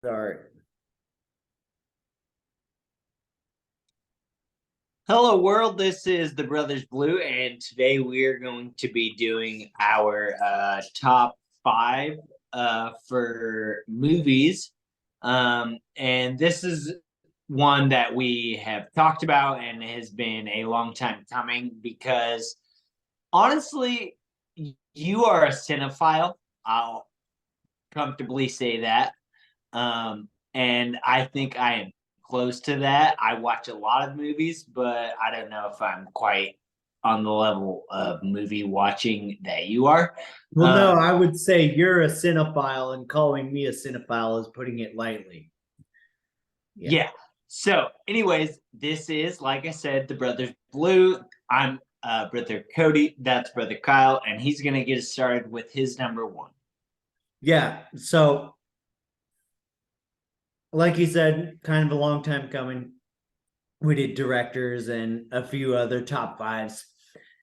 Start. Hello, world. This is the Brothers Blue, and today we're going to be doing our top five for movies. And this is one that we have talked about and has been a long time coming because honestly, you are a cinephile. I'll comfortably say that. And I think I am close to that. I watch a lot of movies, but I don't know if I'm quite on the level of movie watching that you are. Well, no, Um, I would say you're a cinephile, and calling me a cinephile is putting it lightly. Yeah. yeah. So, anyways, this is like I said, the Brothers Blue. I'm brother Cody. That's brother Kyle, and he's gonna get us started with his number one. Yeah. So, like you said, kind of a long time coming. We did directors and a few other top fives.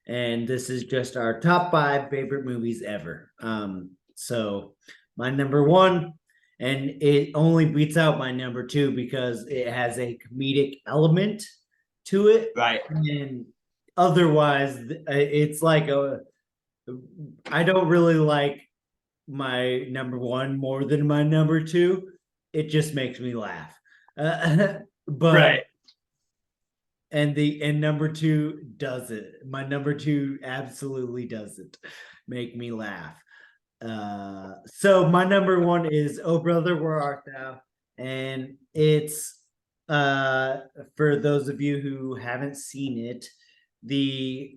And this is just our top five favorite movies ever. So my number one, and it only beats out my number two because it has a comedic element to it. Right. And otherwise, it's like I don't really like my number one more than my number two. It just makes me laugh. But Right. and number two does it. My number two absolutely doesn't make me laugh. So my number one is "Oh Brother, Where Art Thou," and it's uh for those of you who haven't seen it, the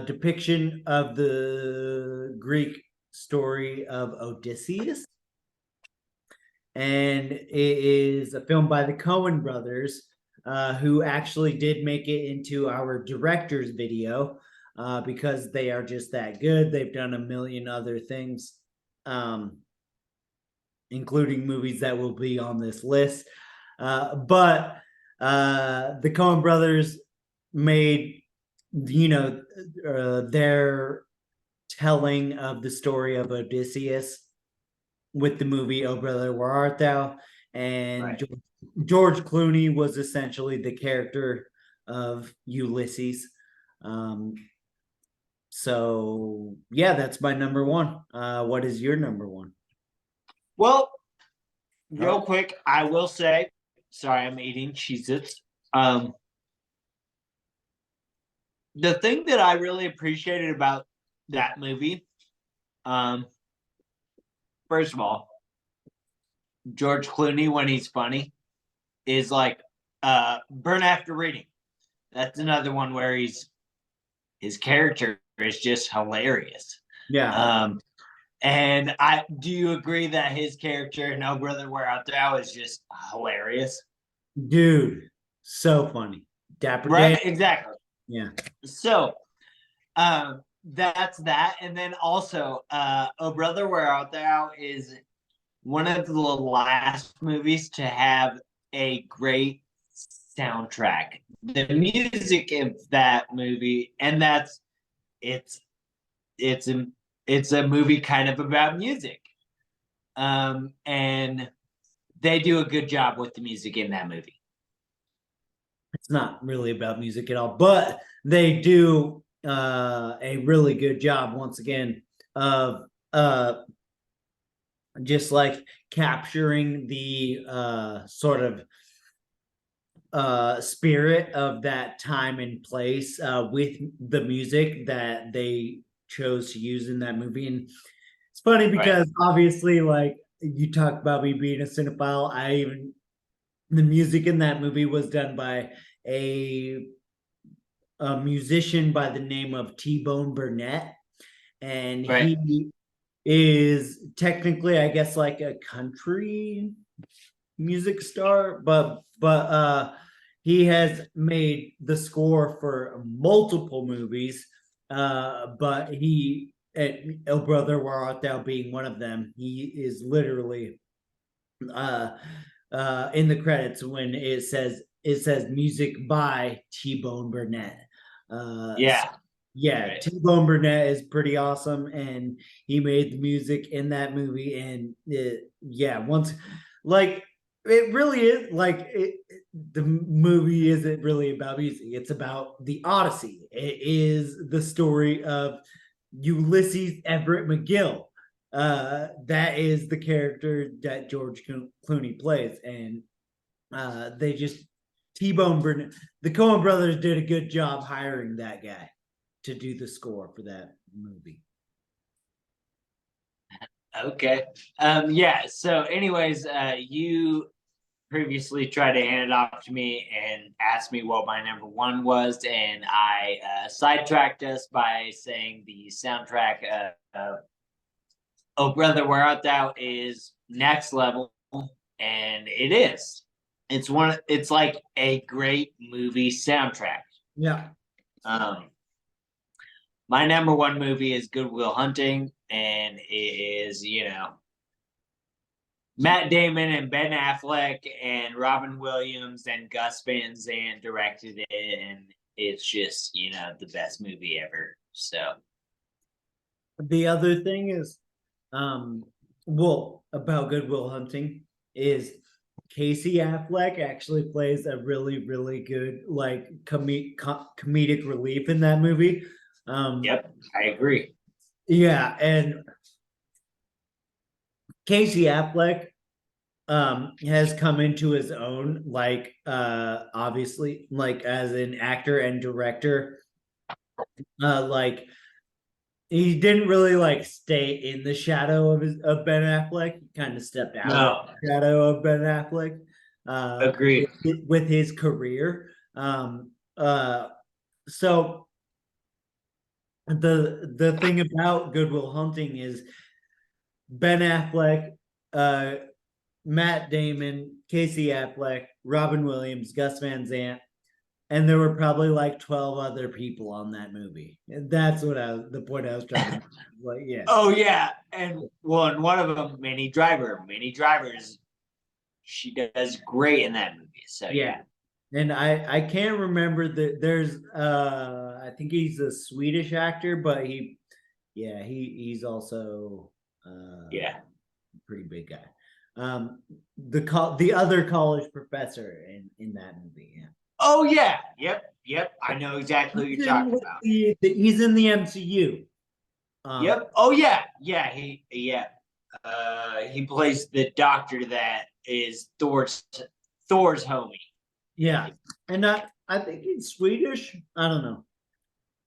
depiction of the Greek story of Odysseus, and it is a film by the Coen brothers, who actually did make it into our director's video, because they are just that good. They've done a million other things, um, including movies that will be on this list. But the Coen brothers made, their telling of the story of Odysseus with the movie "Oh Brother, Where Art Thou?" And Right. George Clooney was essentially the character of Ulysses. Um, so yeah, that's my number one. What is your number one? Well, real Oh, quick, I will say, sorry, I'm eating Cheez-Its. Um, the thing that I really appreciated about that movie, um, first of all, George Clooney when he's funny is like Burn After Reading. That's another one where his character is just hilarious. yeah, Um, and I do you agree that his character in Oh Brother Where Art Thou is just hilarious? dude, so funny. Dapper Dan. Right? Exactly. Yeah, So that's that. And then also, Oh Brother Where Art Thou is one of the last movies to have a great soundtrack. The music of that movie, and it's it's a it's a movie kind of about music. And they do a good job with the music in that movie. it's not really about music at all, but they do a really good job once again of just like capturing the sort of spirit of that time and place, with the music that they chose to use in that movie. And it's funny Right. because obviously, like, you talk about me being a cinephile, I even the music in that movie was done by a a musician by the name of T-Bone Burnett, and Right. he is technically, I guess, like a country music star, but he has made the score for multiple movies. But he, "Oh Brother, Where Art Thou" being one of them, he is literally uh in the credits when it says music by T-Bone Burnett. So Yeah. yeah, Right. T-Bone Burnett is pretty awesome, and he made the music in that movie. And yeah, once, like, It really is the movie isn't really about music. It's about the Odyssey. It is the story of Ulysses Everett McGill. That is the character that George Clooney plays, and they just T-Bone Burnett. The Coen brothers did a good job hiring that guy to do the score for that movie. Okay. Yeah. So, anyways, you previously tried to hand it off to me and asked me what my number one was, and I sidetracked us by saying the soundtrack of "Oh Brother, Where Art Thou" is next level, and it is. It's like a great movie soundtrack. Yeah. Um, my number one movie is Good Will Hunting, and it is, Matt Damon and Ben Affleck and Robin Williams and Gus Van Sant directed it, and it's just, the best movie ever. So, The other thing is, about Good Will Hunting is Casey Affleck actually plays a really, really good comedic relief in that movie. yep, I agree. Yeah, and Casey Affleck has come into his own, obviously, as an actor and director. Like he didn't really stay in the shadow of Ben Affleck. He kind of stepped out No, of the shadow of Ben Affleck agreed. with his career. So the thing about Good Will Hunting is Ben Affleck, Matt Damon, Casey Affleck, Robin Williams, Gus Van Sant, and there were probably 12 other people on that movie. And that's the point I was trying to make. Yeah. Oh yeah, and one of them, Minnie Driver. Minnie Driver's she does great in that movie. So Yeah. And I can't remember there's I think he's a Swedish actor, but he's also yeah. pretty big guy. The other college professor in that movie. Yeah. Oh yeah, yep. I know exactly what you're talking about. He's in the MCU. Yep. Oh yeah. He plays the doctor that is Thor's homie. Yeah, and I think he's Swedish. I don't know.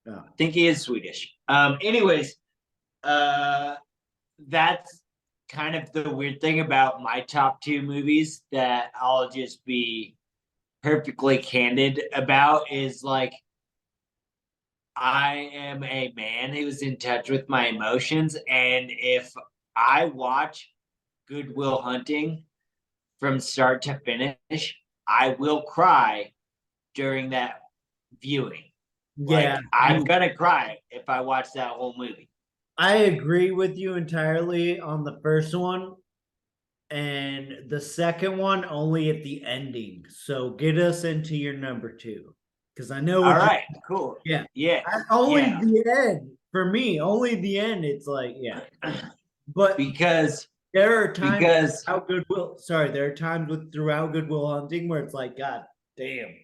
I think he is Swedish. Anyways, that's kind of the weird thing about my top two movies that I'll just be perfectly candid about is I am a man who's in touch with my emotions, and if I watch Good Will Hunting from start to finish, I will cry during that viewing. Yeah, I'm gonna cry if I watch that whole movie. I agree with you entirely on the first one, and the second one only at the ending. So get us into your number two, because I know. All right, cool. Yeah, yeah. Only the end for me. Only the end. It's but because there are times there are times throughout Good Will Hunting where it's God damn.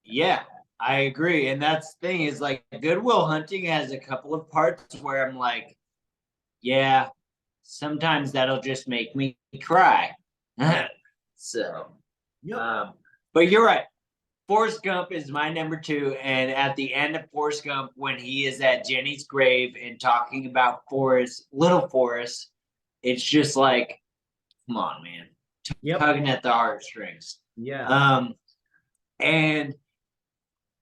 Yeah, I agree. And that's the thing is Good Will Hunting has a couple of parts where I'm yeah, sometimes that'll just make me cry. So, but you're right. Forrest Gump is my number two. And at the end of Forrest Gump, when he is at Jenny's grave and talking about little Forrest, it's just come on, man. Tugging at the heartstrings. Yeah. And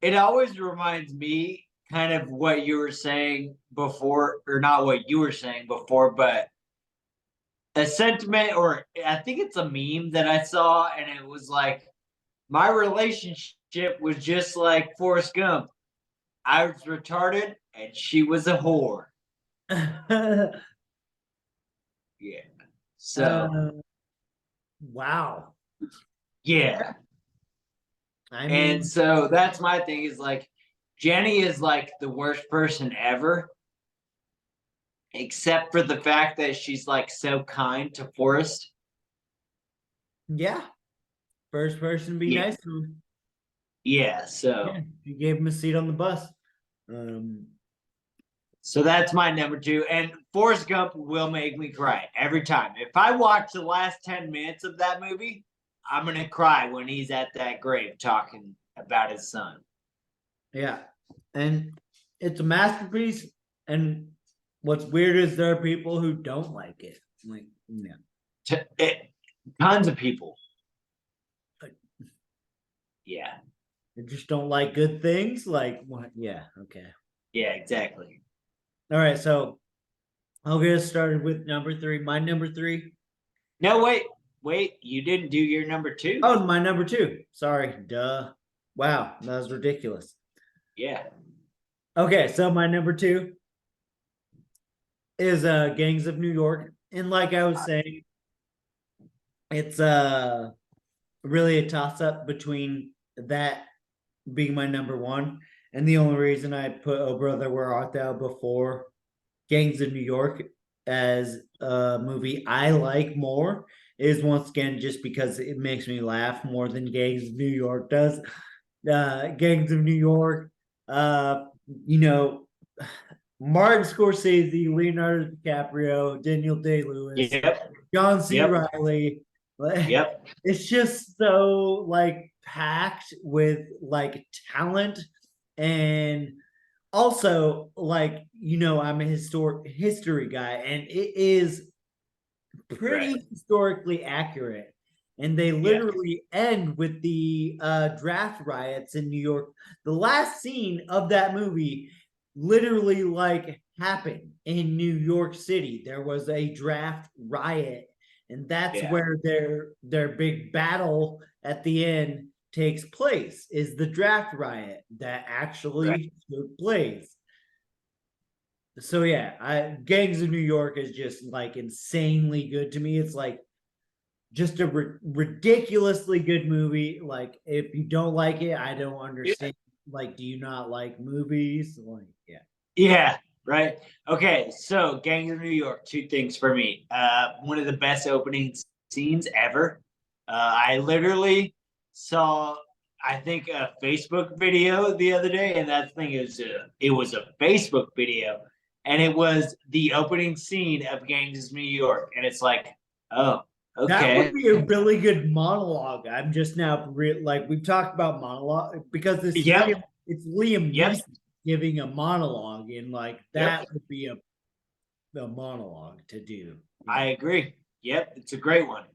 it always reminds me kind of what you were saying before, or not what you were saying before, but a sentiment, or I think it's a meme that I saw, and it was my relationship was just like Forrest Gump. I was retarded and she was a whore. Yeah. So. Wow. Yeah. And so that's my thing is Jenny is the worst person ever. Except for the fact that she's so kind to Forrest. Yeah. First person to be Yeah. nice to him. Yeah, so Yeah, you gave him a seat on the bus. Um, so that's my number two. And Forrest Gump will make me cry every time. If I watch the last 10 minutes of that movie, I'm gonna cry when he's at that grave talking about his son. yeah, and it's a masterpiece. And what's weird is there are people who don't like it. Like, yeah, Tons of people. Yeah. they just don't like good things. Like, what? Yeah, okay. Yeah, exactly. All right, so I'll get us started with number three. My number three. No, wait, you didn't do your number two. Oh, my number two. Sorry, duh. Wow, that was ridiculous. Yeah. Okay, so my number two is Gangs of New York. And like I was saying, it's really a toss up between that being my number one. And the only reason I put Oh Brother Where Art Thou before Gangs of New York as a movie I like more is once again just because it makes me laugh more than Gangs of New York does. Gangs of New York, uh, you know, Martin Scorsese, Leonardo DiCaprio, Daniel Day Lewis, Yep. John C. Yep. Riley. Yep. It's just so like packed with like talent, and also like I'm a history guy, and it is pretty Right. historically accurate. And they Yeah. literally end with the draft riots in New York. The last scene of that movie literally like happened in New York City. There was a draft riot, and that's Yeah. where their big battle at the end takes place, is the draft riot that actually Right. took place. So yeah, Gangs of New York is just like insanely good to me. It's like just a ridiculously good movie. Like if you don't like it, I don't understand. Like, do you not like movies? Like, yeah. Yeah, right. Okay, so Gangs of New York, two things for me. One of the best opening scenes ever. I literally saw, I think, a Facebook video the other day, and that thing is it was a Facebook video, and it was the opening scene of Gangs of New York, and it's like, oh, That would okay, be a really good monologue. I'm just now like we've talked about monologue because yep, it's Liam yep, Neeson giving a monologue, and like yep. that would be a monologue to do. I Yeah. agree. Yep, it's a great one.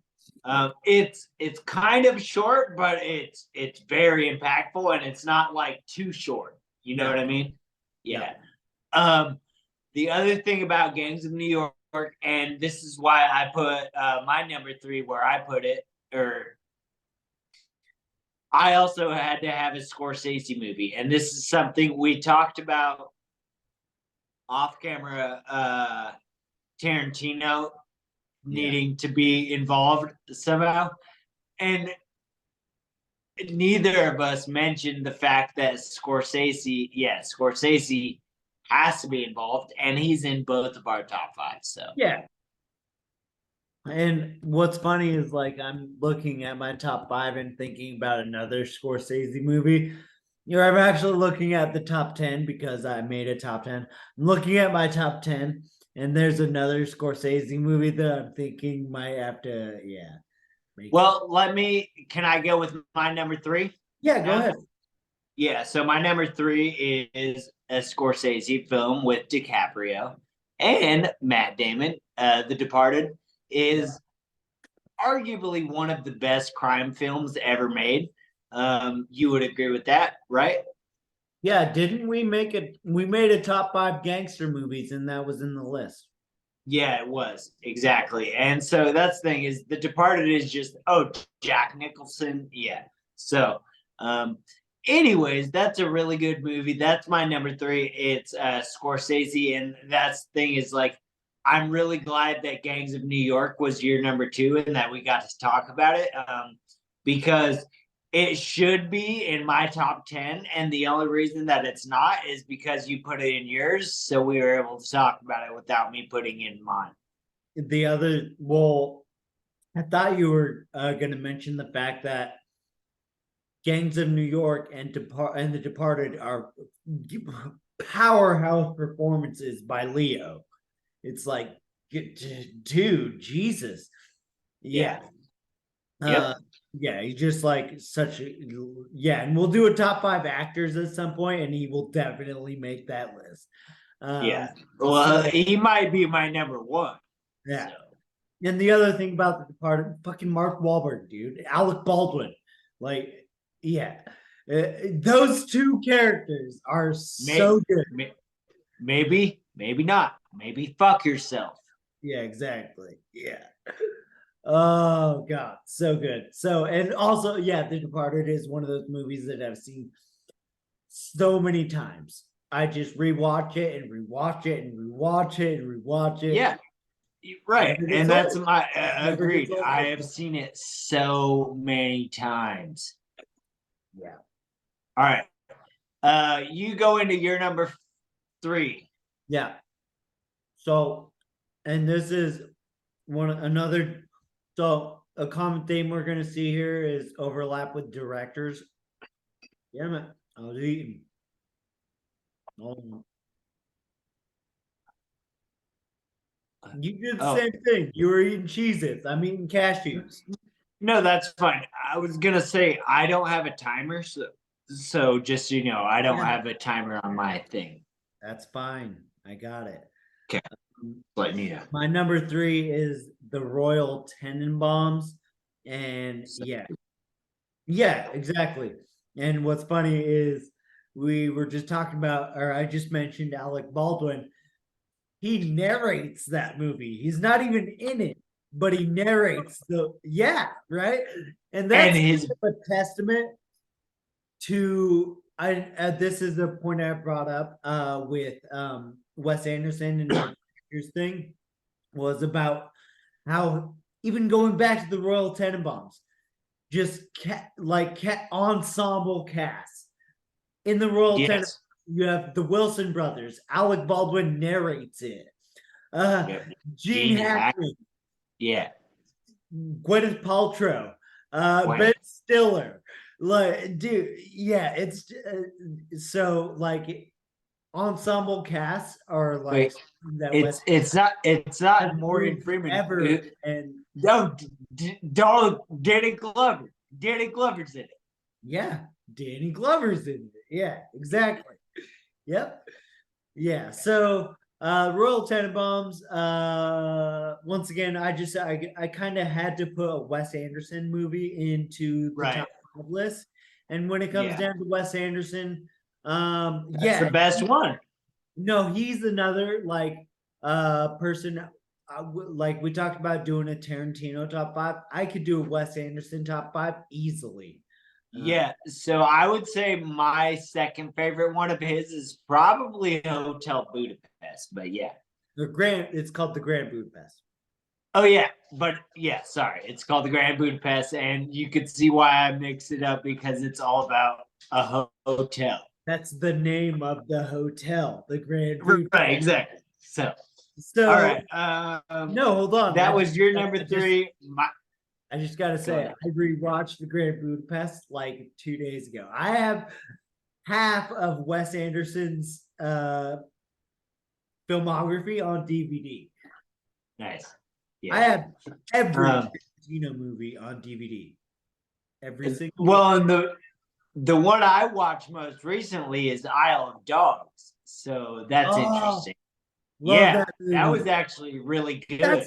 It's kind of short, but it's very impactful, and it's not like too short. You know No. what I mean? No. Yeah. Um, the other thing about Gangs of New York, and this is why I put my number three where I put it, or I also had to have a Scorsese movie, and this is something we talked about off camera. Tarantino Yeah. needing to be involved somehow. And neither of us mentioned the fact that Scorsese has to be involved, and he's in both of our top five. So Yeah. And what's funny is like I'm looking at my top five and thinking about another Scorsese movie. I'm actually looking at the top 10 because I made a top 10. I'm looking at my top 10, and there's another Scorsese movie that I'm thinking might have to, yeah. well, can I go with my number three? Yeah, go ahead. Yeah, so my number three is a Scorsese film with DiCaprio and Matt Damon. The Departed is arguably one of the best crime films ever made. You would agree with that, right? Yeah, didn't we made a top five gangster movies, and that was in the list. Yeah, it was exactly. And so that's the thing is The Departed is just Jack Nicholson. Yeah. So anyways, that's a really good movie. That's my number three. It's Scorsese, and that's the thing is like I'm really glad that Gangs of New York was your number two and that we got to talk about it. Because it should be in my top 10. And the only reason that it's not is because you put it in yours. So we were able to talk about it without me putting it in mine. The other, well, I thought you were going to mention the fact that Gangs of New York and The Departed are powerhouse performances by Leo. It's like, dude, Jesus, yeah. Yep. Yeah, he's just like such a yeah, and we'll do a top 5 actors at some point, and he will definitely make that list. Yeah. Well, so- he might be my number one. yeah. So. And the other thing about The Departed, fucking Mark Wahlberg, dude, Alec Baldwin, like, yeah, those two characters are so good. Maybe not. Maybe fuck yourself. Yeah, exactly. Yeah. Oh God, so good. So and also, yeah, The Departed is one of those movies that I've seen so many times. I just rewatch it and rewatch it and rewatch it and rewatch it. Yeah. Right. Never And gets that's old. my Never agreed. gets old. I have seen it so many times. Yeah. All right. You go into your number 3. Yeah. So, and this is another. So a common theme we're gonna see here is overlap with directors. Yeah, man. I was eating. Oh. You did the Oh. same thing. You were eating Cheez-Its. I'm eating cashews. No, that's fine. I was gonna say I don't have a timer, so just so you know, I don't Yeah. have a timer on my thing. That's fine. I got it. Okay. Let me know. My number 3 is the Royal Tenenbaums, and yeah, exactly. And what's funny is we were just talking about, or I just mentioned Alec Baldwin. He narrates that movie. He's not even in it, but he narrates right. And that's his a testament to this is the point I brought up with Wes Anderson and the thing was about how even going back to the Royal Tenenbaums, just ensemble cast in the Royal Tenenbaums. You have the Wilson brothers. Alec Baldwin narrates it. Gene Hackman. Yeah. Gwyneth Paltrow. Ben Stiller. Like, dude, yeah, it's so like ensemble casts are like that. It's not Morgan Freeman ever, and no, Danny Glover. Danny Glover's in it. Yeah, Danny Glover's in it. Yeah, exactly. Yep. Yeah. So Royal Tenenbaums. Once again, I kind of had to put a Wes Anderson movie into the top 5 list. And when it comes down to Wes Anderson, that's the best one. No, he's another person. Like we talked about doing a Tarantino top 5. I could do a Wes Anderson top 5 easily. Yeah, so I would say my second favorite one of his is probably Hotel Budapest, but yeah. It's called the Grand Budapest. Oh yeah, but yeah, sorry. It's called the Grand Budapest, and you could see why I mix it up because it's all about a hotel. That's the name of the hotel, the Grand Budapest. Right, exactly. So all right. No, hold on. That was your number 3. I just gotta say, I rewatched the Grand Budapest like 2 days ago. I have half of Wes Anderson's filmography on DVD. Nice. Yeah. I have every Tarantino movie on DVD. Every single one. And the one I watched most recently is Isle of Dogs. So that's interesting. That was actually really good.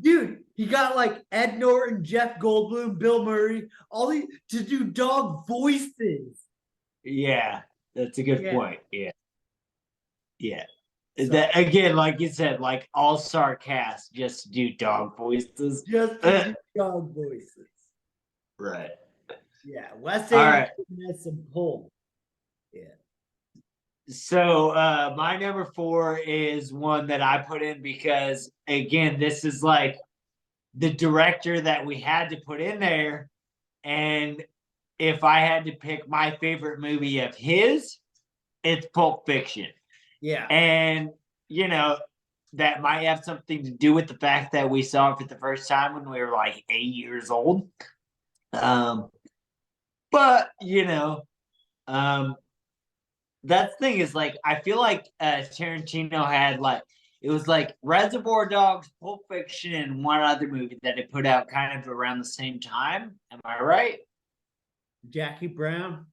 Dude, he got like Ed Norton, Jeff Goldblum, Bill Murray, to do dog voices. Yeah, that's a good point. Yeah. That again, like you said, like all-star cast just to do dog voices. Just to do dog voices. Right. Yeah, Wes Anderson has some pull. Yeah. So my number 4 is one that I put in because again, this is like the director that we had to put in there. And if I had to pick my favorite movie of his, it's Pulp Fiction. Yeah. And that might have something to do with the fact that we saw it for the first time when we were like 8 years old. But that thing is like I feel like Tarantino had like it was like Reservoir Dogs, Pulp Fiction, and one other movie that it put out kind of around the same time. Am I right? Jackie Brown.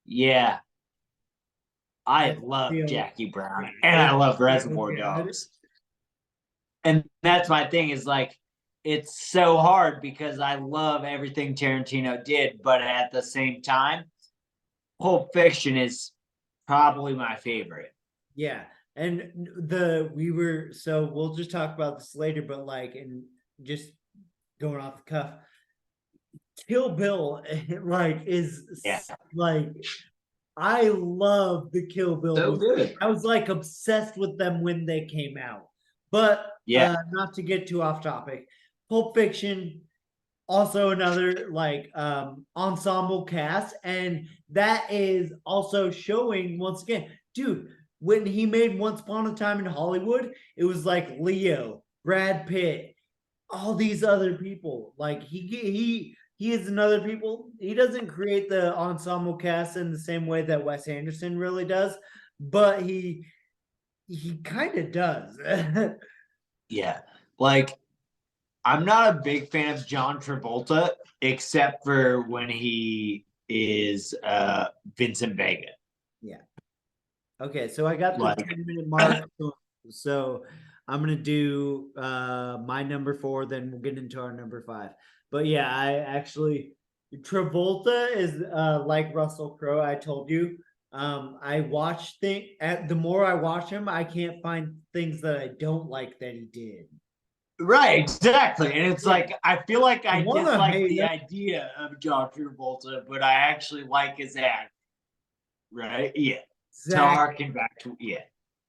Yeah, I That's love the Jackie Brown and I love Reservoir good. Dogs. And that's my thing is like it's so hard because I love everything Tarantino did, but at the same time, Pulp Fiction is probably my favorite. Yeah. And so we'll just talk about this later, but like, and just going off the cuff, Kill Bill, like, is Yeah. like, I love the Kill Bill So movie. good. I was like obsessed with them when they came out. But Yeah. not to get too off topic, Pulp Fiction, also another like ensemble cast, and that is also showing once again, dude, when he made Once Upon a Time in Hollywood, it was like Leo, Brad Pitt, all these other people. Like he is another people. He doesn't create the ensemble cast in the same way that Wes Anderson really does, but he kind of does. Yeah. Like I'm not a big fan of John Travolta except for when he is Vincent Vega. Yeah. Okay, so I got the Like 10-minute mark. So I'm gonna do my number 4, then we'll get into our number 5. But yeah, I actually Travolta is like Russell Crowe. I told you. I watch thing at the more I watch him, I can't find things that I don't like that he did. right, exactly. And it's like I feel like I wanna dislike hate the him. idea of John Travolta, but I actually like his act. Right? Yeah. To harken back to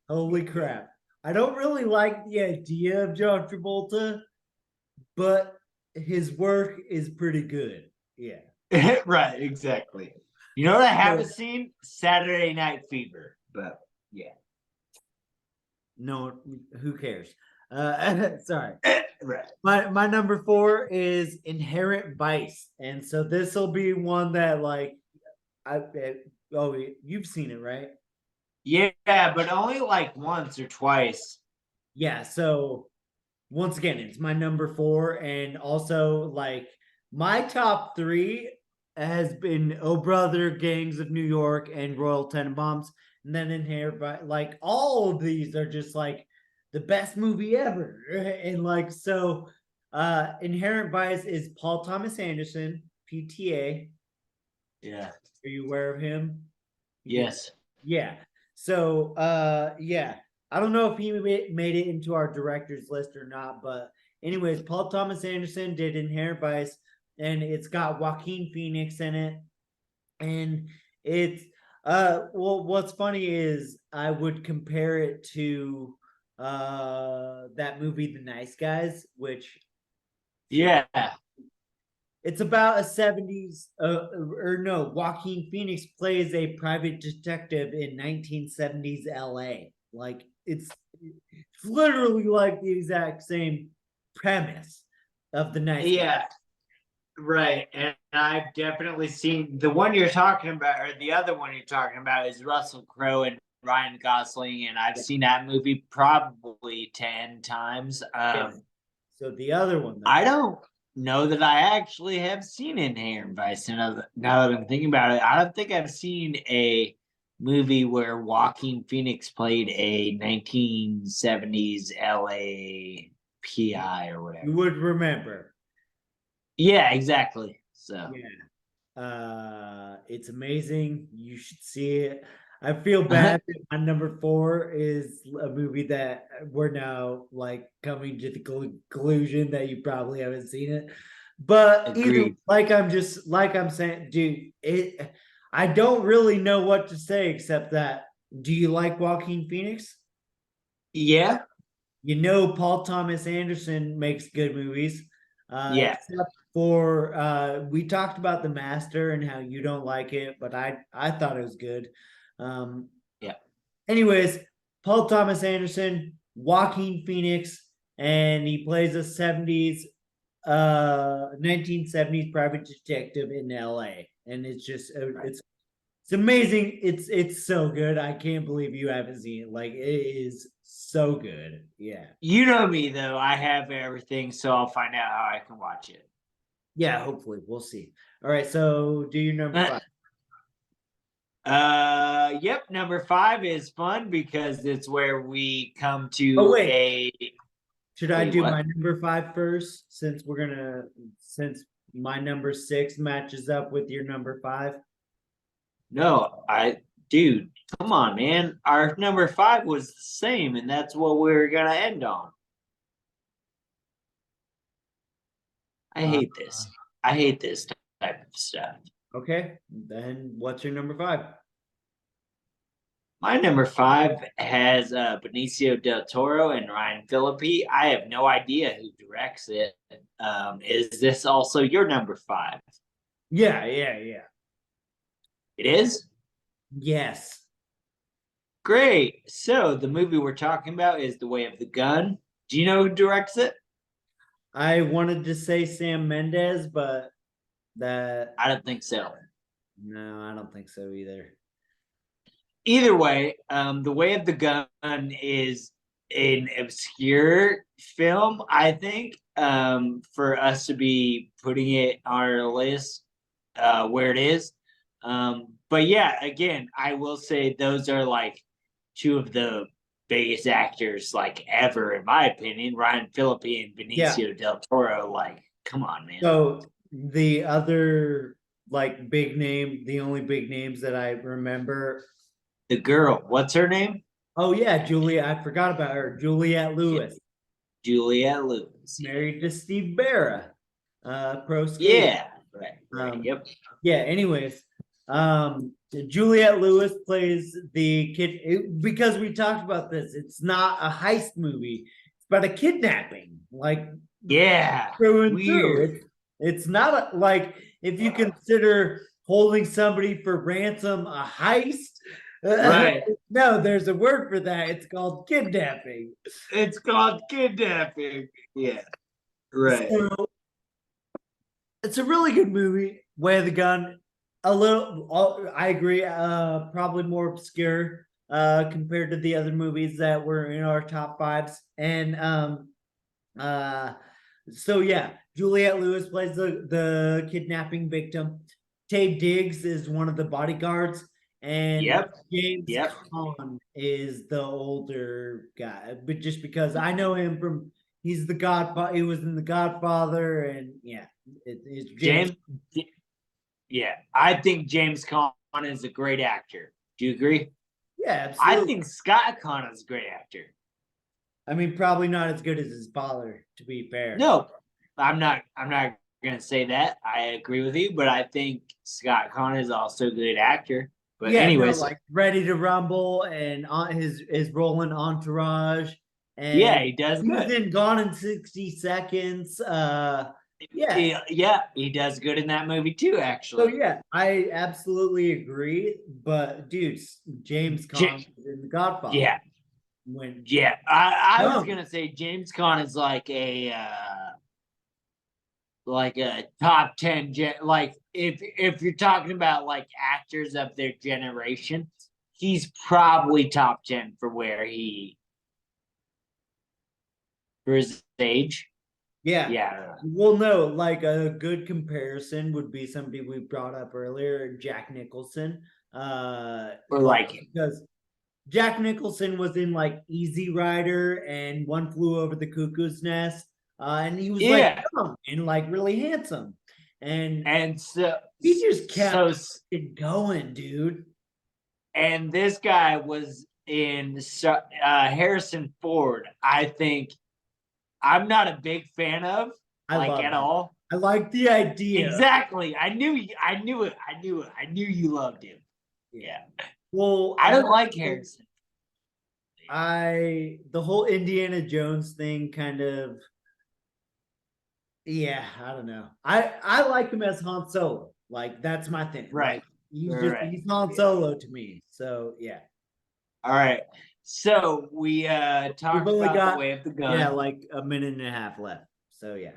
Holy crap. I don't really like the idea of John Travolta, but his work is pretty good. Yeah. right, exactly. You know what I haven't seen? Saturday Night Fever. But yeah. No, who cares? Sorry. Right. My number 4 is Inherent Vice. And so this will be one that like oh, you've seen it, right? Yeah, but only like once or twice. Yeah, so once again, it's my number 4, and also like my top 3 has been Oh Brother, Gangs of New York, and Royal Tenenbaums, and then Inherent Vice. Like all of these are just like the best movie ever, and like so, Inherent Vice is Paul Thomas Anderson, PTA. Yeah. Are you aware of him? Yes. Yeah. So, yeah, I don't know if he made it into our directors list or not, but anyways, Paul Thomas Anderson did Inherent Vice, and it's got Joaquin Phoenix in it, and it's well, what's funny is I would compare it to that movie The Nice Guys, which Yeah. it's about a 70s or no, Joaquin Phoenix plays a private detective in 1970s LA. Like it's literally like the exact same premise of The Nice Guy. Yeah. Right. And I've definitely seen the one you're talking about, or the other one you're talking about is Russell Crowe and Ryan Gosling, and I've seen that movie probably 10 times. So the other one, though, I don't know that I actually have seen Inherent Vice. Now that I'm thinking about it, I don't think I've seen a movie where Joaquin Phoenix played a 1970s LA PI or whatever. you would remember. Yeah, exactly. So it's amazing. You should see it. I feel bad that my number 4 is a movie that we're now like coming to the conclusion that you probably haven't seen it. But either like I'm saying, dude, I don't really know what to say except that. Do you like Joaquin Phoenix? Yeah. You know, Paul Thomas Anderson makes good movies. Yeah. Except for we talked about The Master and how you don't like it, but I thought it was good. Yeah. Anyways, Paul Thomas Anderson, Joaquin Phoenix, and he plays a 1970s private detective in LA. And it's just it's amazing. It's so good. I can't believe you haven't seen it. Like, it is so good. Yeah. You know me though. I have everything, so I'll find out how I can watch it. Yeah, hopefully. We'll see. All right, so do your number five. Yep, number 5 is fun because it's where we come to Oh, wait. a Should I Wait, do what? my number 5 first? Since my number 6 matches up with your number 5. No, dude, come on, man. Our number 5 was the same, and that's what we were gonna end on. I hate this. I hate this type of stuff. Okay, then what's your number 5? My number 5 has Benicio del Toro and Ryan Phillippe. I have no idea who directs it. Is this also your number 5? Yeah. It is? Yes. Great. So the movie we're talking about is The Way of the Gun. Do you know who directs it? I wanted to say Sam Mendes, but that I don't think so. no, I don't think so either. Either way, The Way of the Gun is an obscure film, I think, for us to be putting it on our list where it is. But yeah, again, I will say those are like two of the biggest actors like ever, in my opinion. Ryan Phillippe and Benicio del Toro. Like, come on, man. So the other like big name, the only big names that I remember. The girl, what's her name? Oh yeah, Julia. I forgot about her. Juliette Lewis. Juliette Lewis. Married to Steve Barra. Pro skater. Yeah. Right. Yep. Yeah. Anyways, Juliette Lewis plays the kid because we talked about this. It's not a heist movie. It's about a kidnapping. Like, yeah, through and weird. through. It's not like if you consider holding somebody for ransom a heist. Right. No, there's a word for that. It's called kidnapping. It's called kidnapping. Yeah. Right. So, it's a really good movie. Way of the Gun. A little, I agree. Probably more obscure compared to the other movies that were in our top 5s. And so yeah, Juliette Lewis plays the kidnapping victim. Taye Diggs is one of the bodyguards, and James Caan is the older guy. But just because I know him from, he's the Godfather. He was in The Godfather, and yeah, it's James. Yeah, I think James Caan is a great actor. Do you agree? Yeah, absolutely. I think Scott Caan is a great actor. I mean, probably not as good as his father, to be fair. No, I'm not gonna say that. I agree with you, but I think Scott Caan is also a good actor. But yeah, anyways, like Ready to Rumble and his role in Entourage. And yeah, he does he's good. in Gone in 60 Seconds. Yeah, he does good in that movie too, actually. So yeah, I absolutely agree. But dude, James Caan is in The Godfather. Yeah. I was gonna say James Caan is like a top 10 like if you're talking about like actors of their generation, he's probably top 10 for his age. Yeah. Well, no, like a good comparison would be somebody we brought up earlier, Jack Nicholson. Because Jack Nicholson was in like Easy Rider and One Flew Over the Cuckoo's Nest. And he was like young and like really handsome. And so he just kept it going, dude. And this guy was in Harrison Ford. I think I'm not a big fan of at all. I like the idea. Exactly. I knew it. I knew you loved him. Yeah. Well, I don't like Harrison. The whole Indiana Jones thing kind of, yeah, I don't know. I like him as Han Solo. Like, that's my thing. Right. Like, he's Han Solo to me. So yeah. All right. So we talked only about got- the way of the gun. Yeah, like a minute and a half left. So yeah.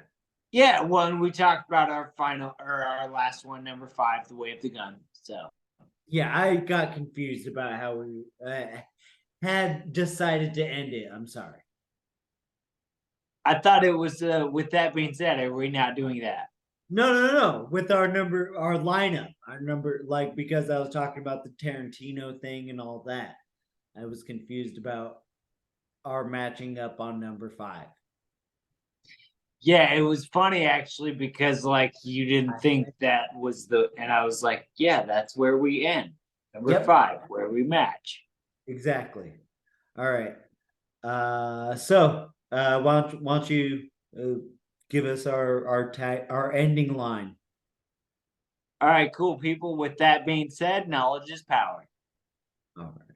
Yeah, well, and we talked about our final or our last one, number 5, the way of the gun. So Yeah, I got confused about how we had decided to end it. I'm sorry. I thought it was. With that being said, are we not doing that? No. With our lineup, our number, like because I was talking about the Tarantino thing and all that. I was confused about our matching up on number 5. Yeah, it was funny actually because like you didn't think that was and I was like, yeah, that's where we end. Number Yep. 5, where we match. Exactly. All right. So why don't you give us our ending line? All right, cool people. With that being said, knowledge is power. All right.